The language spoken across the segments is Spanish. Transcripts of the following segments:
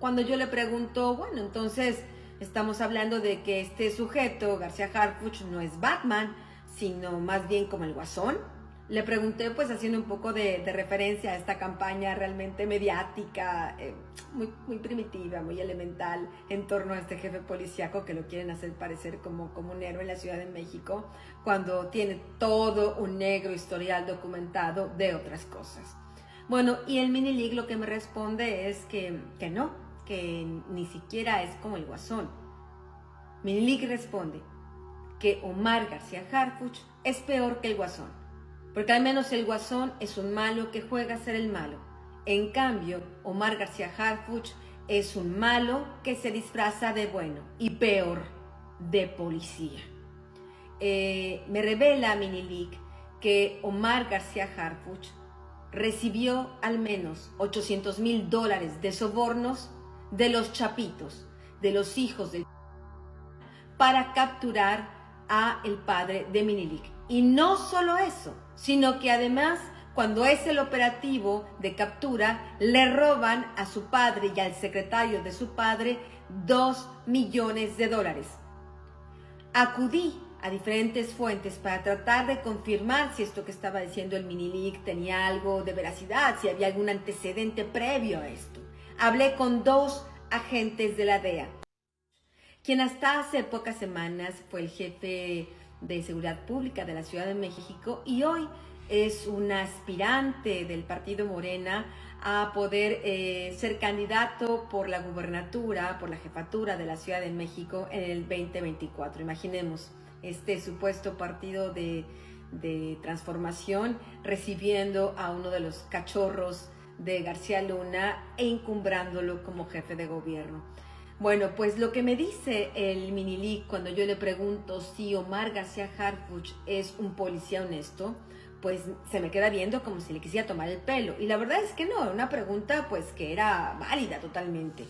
Cuando yo le pregunto, bueno, entonces estamos hablando de que este sujeto, García Harfuch, no es Batman, sino más bien como el Guasón. Le pregunté, pues haciendo un poco de referencia a esta campaña realmente mediática, muy primitiva, muy elemental, en torno a este jefe policíaco que lo quieren hacer parecer como un héroe en la Ciudad de México, cuando tiene todo un negro historial documentado de otras cosas. Bueno, y el Mini League lo que me responde es que no, que ni siquiera es como el Guasón. Mini League responde que Omar García Harfuch es peor que el Guasón, porque al menos el Guasón es un malo que juega a ser el malo. En cambio, Omar García Harfuch es un malo que se disfraza de bueno y peor, de policía. Me revela Mini League que Omar García Harfuch recibió al menos $800,000 de sobornos de los chapitos, de los hijos del para capturar a el padre de Mini League. Y no solo eso, sino que además, cuando es el operativo de captura, le roban a su padre y al secretario de su padre $2 millones. Acudí a diferentes fuentes para tratar de confirmar si esto que estaba diciendo el Mini League tenía algo de veracidad, si había algún antecedente previo a esto. Hablé con 2 agentes de la DEA, quien hasta hace pocas semanas fue el jefe de Seguridad Pública de la Ciudad de México y hoy es un aspirante del partido Morena a poder ser candidato por la gubernatura, por la jefatura de la Ciudad de México en el 2024. Imaginemos este supuesto partido de transformación recibiendo a uno de los cachorros de García Luna e encumbrándolo como jefe de gobierno. Bueno, pues lo que me dice el Mini League cuando yo le pregunto si Omar García Harfuch es un policía honesto, pues se me queda viendo como si le quisiera tomar el pelo. Y la verdad es que no, una pregunta pues que era válida totalmente.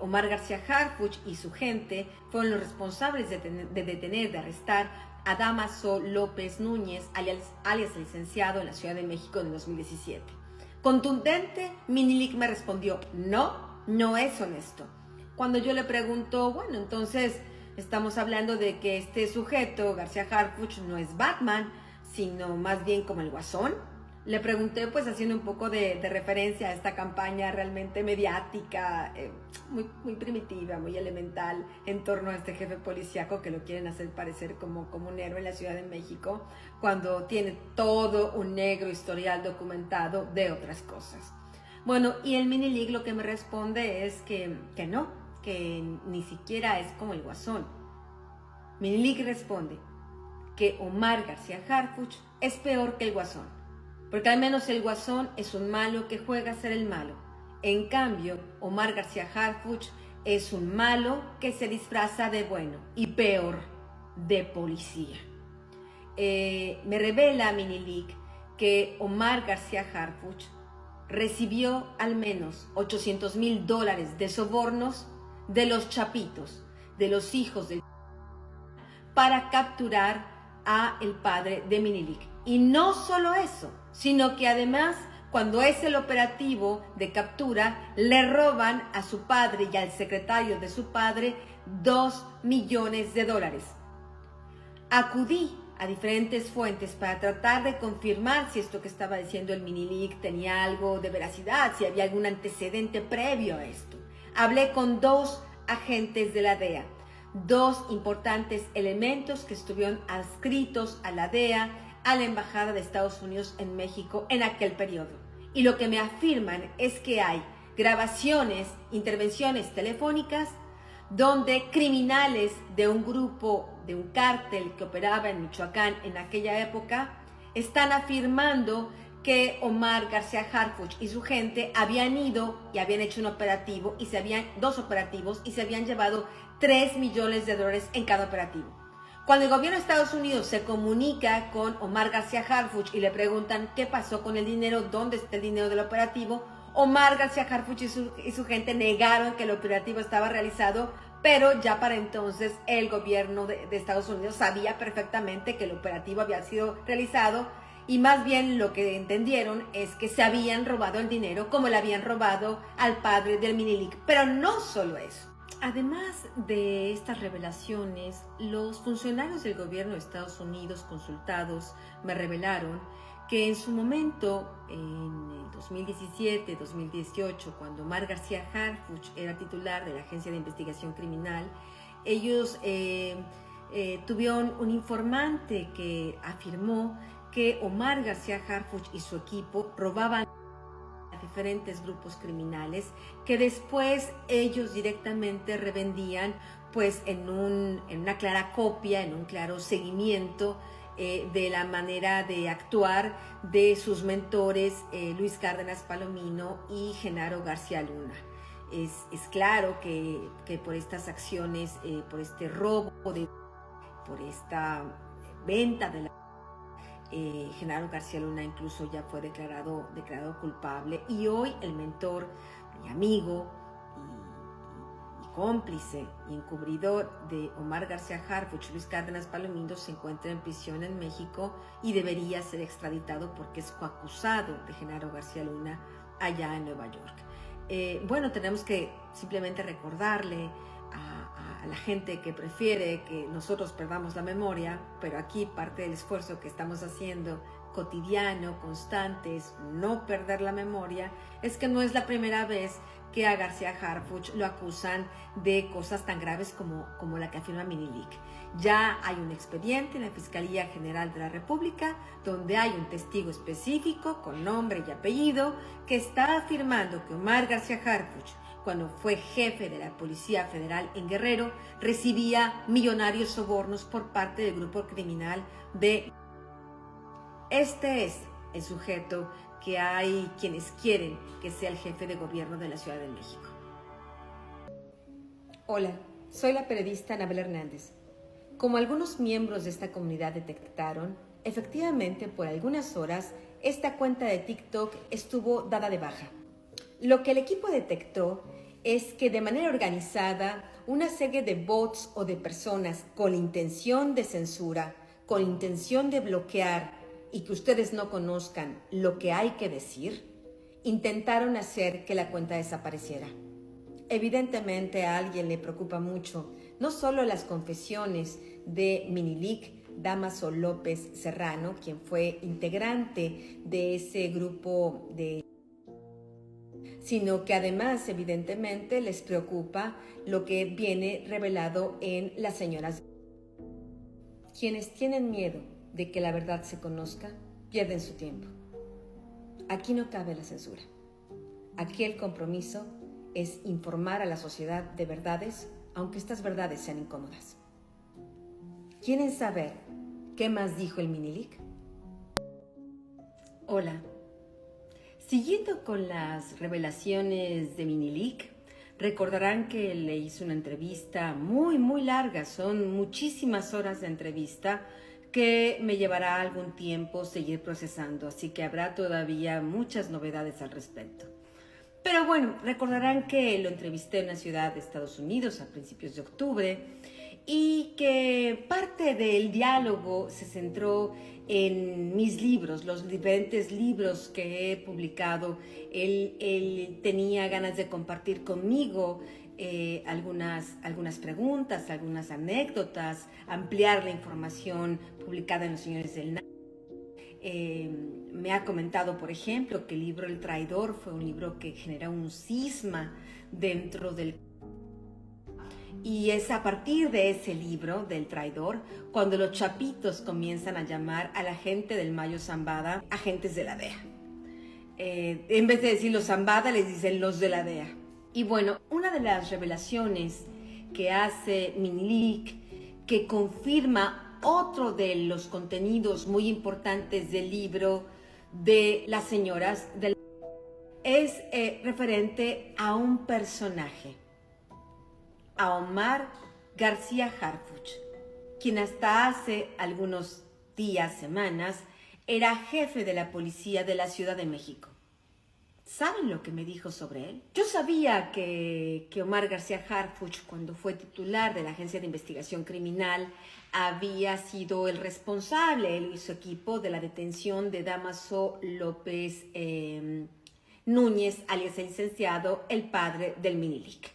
Omar García Harfuch y su gente fueron los responsables de detener, de arrestar a Dámaso López Núñez, alias el licenciado, en la Ciudad de México en 2017. Contundente, Mini League me respondió, no es honesto. Cuando yo le pregunto, bueno, entonces estamos hablando de que este sujeto, García Harfuch, no es Batman, sino más bien como el Guasón. Le pregunté, pues haciendo un poco de referencia a esta campaña realmente mediática, muy primitiva, muy elemental, en torno a este jefe policíaco que lo quieren hacer parecer como un héroe en la Ciudad de México, cuando tiene todo un negro historial documentado de otras cosas. Bueno, y el Mini League lo que me responde es que no, que ni siquiera es como el Guasón. Mini League responde que Omar García Harfuch es peor que el Guasón, porque al menos el Guasón es un malo que juega a ser el malo. En cambio, Omar García Harfuch es un malo que se disfraza de bueno y peor, de policía. Me revela Mini League que Omar García Harfuch recibió al menos $800,000 de sobornos de los chapitos, de los hijos del para capturar a el padre de Mini League. Y no solo eso, sino que además, cuando es el operativo de captura, le roban a su padre y al secretario de su padre $2 millones. Acudí a diferentes fuentes para tratar de confirmar si esto que estaba diciendo el Mini League tenía algo de veracidad, si había algún antecedente previo a esto. Hablé con 2 agentes de la DEA, 2 importantes elementos que estuvieron adscritos a la DEA, a la Embajada de Estados Unidos en México en aquel periodo. Y lo que me afirman es que hay grabaciones, intervenciones telefónicas, donde criminales de un grupo, de un cártel que operaba en Michoacán en aquella época, están afirmando que Omar García Harfuch y su gente habían ido y habían hecho un operativo, y 2 operativos, y se habían llevado $3 millones en cada operativo. Cuando el gobierno de Estados Unidos se comunica con Omar García Harfuch y le preguntan qué pasó con el dinero, dónde está el dinero del operativo, Omar García Harfuch y su gente negaron que el operativo estaba realizado, pero ya para entonces el gobierno de Estados Unidos sabía perfectamente que el operativo había sido realizado y más bien lo que entendieron es que se habían robado el dinero como le habían robado al padre del Minilic. Pero no solo eso. Además de estas revelaciones, los funcionarios del gobierno de Estados Unidos consultados me revelaron que en su momento, en el 2017-2018, cuando Omar García Harfuch era titular de la Agencia de Investigación Criminal, ellos tuvieron un informante que afirmó que Omar García Harfuch y su equipo robaban a diferentes grupos criminales que después ellos directamente revendían pues en una clara copia, en un claro seguimiento de la manera de actuar de sus mentores Luis Cárdenas Palomino y Genaro García Luna. Es claro que por estas acciones, por este robo, por esta venta de la Genaro García Luna incluso ya fue declarado culpable, y hoy el mentor y amigo y cómplice y encubridor de Omar García Harfuch, Luis Cárdenas Palomino, se encuentra en prisión en México y debería ser extraditado porque es coacusado de Genaro García Luna allá en Nueva York. Bueno, tenemos que simplemente recordarle a la gente que prefiere que nosotros perdamos la memoria, pero aquí parte del esfuerzo que estamos haciendo cotidiano, constante, es no perder la memoria, es que no es la primera vez que a García Harfuch lo acusan de cosas tan graves como la que afirma Minilic. Ya hay un expediente en la Fiscalía General de la República donde hay un testigo específico con nombre y apellido que está afirmando que Omar García Harfuch, cuando fue jefe de la Policía Federal en Guerrero, recibía millonarios sobornos por parte del grupo criminal de... Este es el sujeto que hay quienes quieren que sea el jefe de gobierno de la Ciudad de México. Hola, soy la periodista Anabel Hernández. Como algunos miembros de esta comunidad detectaron, efectivamente por algunas horas esta cuenta de TikTok estuvo dada de baja. Lo que el equipo detectó es que de manera organizada una serie de bots o de personas con intención de censura, con intención de bloquear y que ustedes no conozcan lo que hay que decir, intentaron hacer que la cuenta desapareciera. Evidentemente a alguien le preocupa mucho no solo las confesiones de Minilic Damaso López Serrano, quien fue integrante de ese grupo sino que además evidentemente les preocupa lo que viene revelado en las señoras. Quienes tienen miedo de que la verdad se conozca, pierden su tiempo. Aquí no cabe la censura. Aquí el compromiso es informar a la sociedad de verdades, aunque estas verdades sean incómodas. ¿Quieren saber qué más dijo el Minilic? Hola. Siguiendo con las revelaciones de Minilic, recordarán que le hice una entrevista muy larga, son muchísimas horas de entrevista que me llevará algún tiempo seguir procesando, así que habrá todavía muchas novedades al respecto. Pero bueno, recordarán que lo entrevisté en una ciudad de Estados Unidos a principios de octubre y que parte del diálogo se centró en mis libros, los diferentes libros que he publicado. Él tenía ganas de compartir conmigo algunas preguntas, algunas anécdotas, ampliar la información publicada en Los Señores del Nada. Me ha comentado, por ejemplo, que el libro El Traidor fue un libro que genera un cisma dentro del... Y es a partir de ese libro, del Traidor, cuando los chapitos comienzan a llamar a la gente del Mayo Zambada agentes de la DEA. En vez de decir los Zambada, les dicen los de la DEA. Y bueno, una de las revelaciones que hace Minilic, que confirma otro de los contenidos muy importantes del libro de las señoras del... es referente a un personaje, a Omar García Harfuch, quien hasta hace algunos días, semanas, era jefe de la policía de la Ciudad de México. ¿Saben lo que me dijo sobre él? Yo sabía que Omar García Harfuch, cuando fue titular de la Agencia de Investigación Criminal, había sido el responsable, él y su equipo, de la detención de Dámaso López Núñez, alias el licenciado, el padre del Minilic.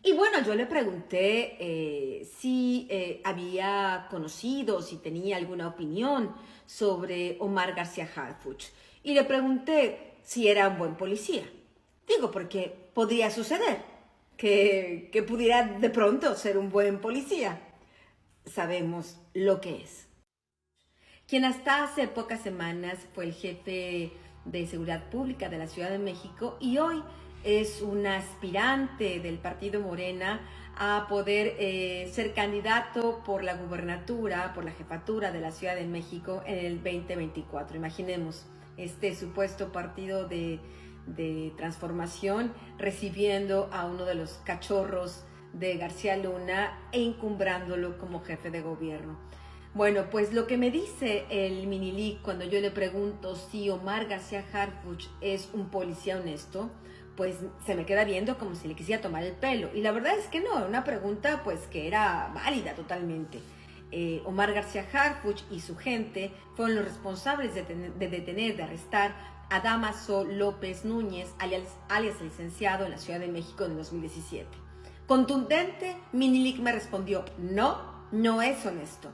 Y bueno, yo le pregunté si había conocido, si tenía alguna opinión sobre Omar García Harfuch. Y le pregunté si era un buen policía. Digo, porque podría suceder que pudiera de pronto ser un buen policía. Sabemos lo que es. Quien hasta hace pocas semanas fue el jefe de Seguridad Pública de la Ciudad de México y hoy es un aspirante del partido Morena a poder ser candidato por la gubernatura, por la jefatura de la Ciudad de México en el 2024. Imaginemos este supuesto partido de transformación recibiendo a uno de los cachorros de García Luna e encumbrándolo como jefe de gobierno. Bueno, pues lo que me dice el Minilic cuando yo le pregunto si Omar García Harfuch es un policía honesto, pues se me queda viendo como si le quisiera tomar el pelo. Y la verdad es que no, una pregunta pues que era válida totalmente. Omar García Harfuch y su gente fueron los responsables de detener, de arrestar a Dámaso López Núñez, alias el licenciado, en la Ciudad de México en 2017. Contundente, Minilic me respondió, no es honesto.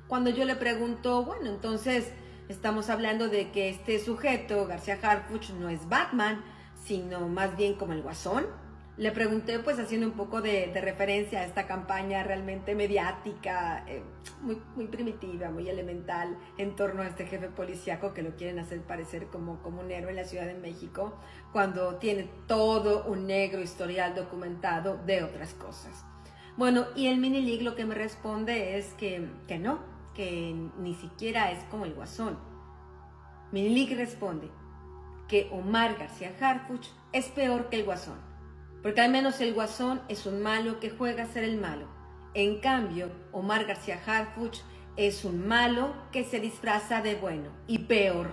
Cuando yo le pregunto, bueno, entonces estamos hablando de que este sujeto, García Harfuch, no es Batman, sino más bien como el Guasón. Le pregunté, pues haciendo un poco de referencia a esta campaña realmente mediática, muy primitiva, muy elemental, en torno a este jefe policíaco que lo quieren hacer parecer como un héroe en la Ciudad de México, cuando tiene todo un negro historial documentado de otras cosas. Bueno, y el Minilic lo que me responde es que no, que ni siquiera es como el Guasón. Minilic responde que Omar García Harfuch es peor que el Guasón, porque al menos el Guasón es un malo que juega a ser el malo. En cambio, Omar García Harfuch es un malo que se disfraza de bueno y peor,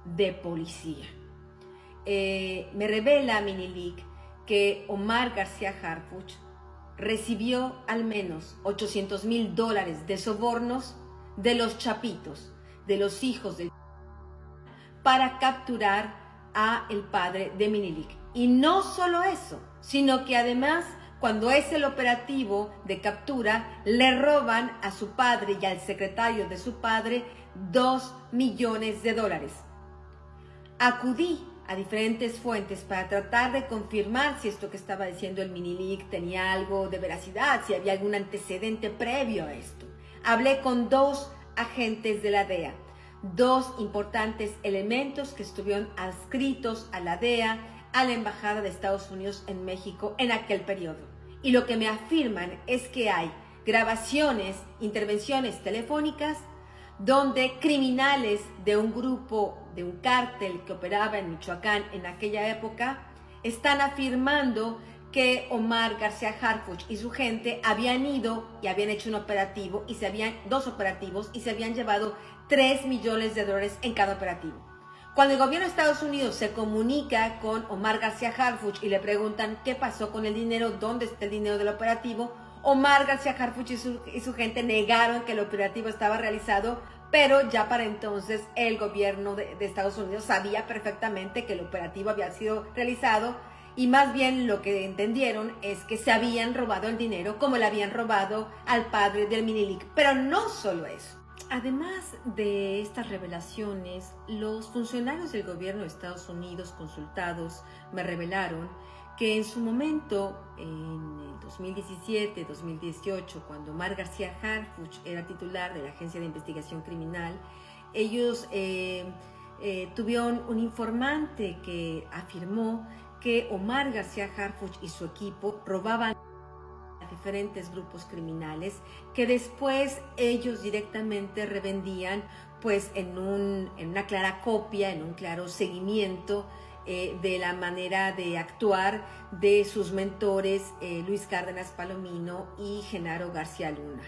de policía. Me revela Minilic que Omar García Harfuch recibió al menos $800,000 de sobornos de los chapitos, de los hijos del para capturar a el padre de Minilic. Y no solo eso, sino que además, cuando es el operativo de captura, le roban a su padre y al secretario de su padre $2 millones. Acudí a diferentes fuentes para tratar de confirmar si esto que estaba diciendo el Minilic tenía algo de veracidad, si había algún antecedente previo a esto. Hablé con 2 agentes de la DEA, 2 importantes elementos que estuvieron adscritos a la DEA, a la Embajada de Estados Unidos en México en aquel periodo. Y lo que me afirman es que hay grabaciones, intervenciones telefónicas, donde criminales de un grupo, de un cártel que operaba en Michoacán en aquella época, están afirmando que Omar García Harfuch y su gente habían ido y habían hecho un operativo, y 2 operativos, y se habían llevado $3 millones en cada operativo. Cuando el gobierno de Estados Unidos se comunica con Omar García Harfuch y le preguntan qué pasó con el dinero, dónde está el dinero del operativo, Omar García Harfuch y su gente negaron que el operativo estaba realizado, pero ya para entonces el gobierno de Estados Unidos sabía perfectamente que el operativo había sido realizado, y más bien lo que entendieron es que se habían robado el dinero como le habían robado al padre del Minilic. Pero no solo eso. Además de estas revelaciones, los funcionarios del gobierno de Estados Unidos consultados me revelaron que en su momento, en el 2017-2018, cuando Omar García Harfuch era titular de la Agencia de Investigación Criminal, ellos tuvieron un informante que afirmó que Omar García Harfuch y su equipo robaban a diferentes grupos criminales que después ellos directamente revendían, pues en una clara copia, en un claro seguimiento de la manera de actuar de sus mentores Luis Cárdenas Palomino y Genaro García Luna.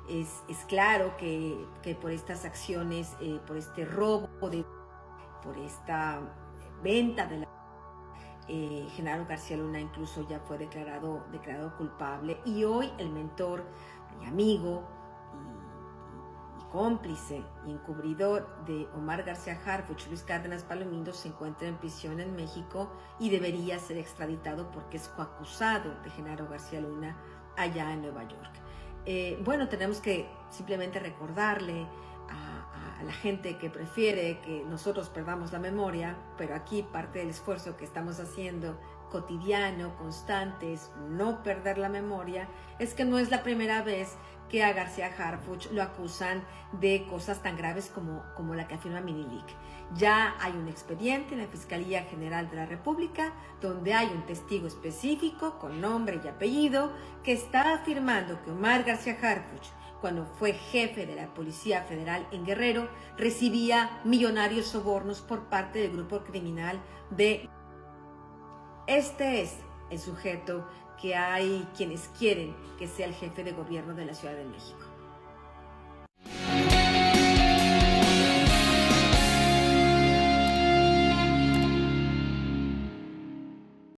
Es claro que por estas acciones, por este robo, por esta venta de la Genaro García Luna incluso ya fue declarado culpable, y hoy el mentor y amigo y cómplice y encubridor de Omar García Harfuch, Luis Cárdenas Palomino, se encuentra en prisión en México y debería ser extraditado porque es coacusado de Genaro García Luna allá en Nueva York. Bueno, tenemos que simplemente recordarle a la gente que prefiere que nosotros perdamos la memoria, pero aquí parte del esfuerzo que estamos haciendo cotidiano, constante, es no perder la memoria, es que no es la primera vez que a García Harfuch lo acusan de cosas tan graves como la que afirma Minilic. Ya hay un expediente en la Fiscalía General de la República donde hay un testigo específico con nombre y apellido que está afirmando que Omar García Harfuch, cuando fue jefe de la Policía Federal en Guerrero, recibía millonarios sobornos por parte del grupo criminal de... Este es el sujeto que hay quienes quieren que sea el jefe de gobierno de la Ciudad de México.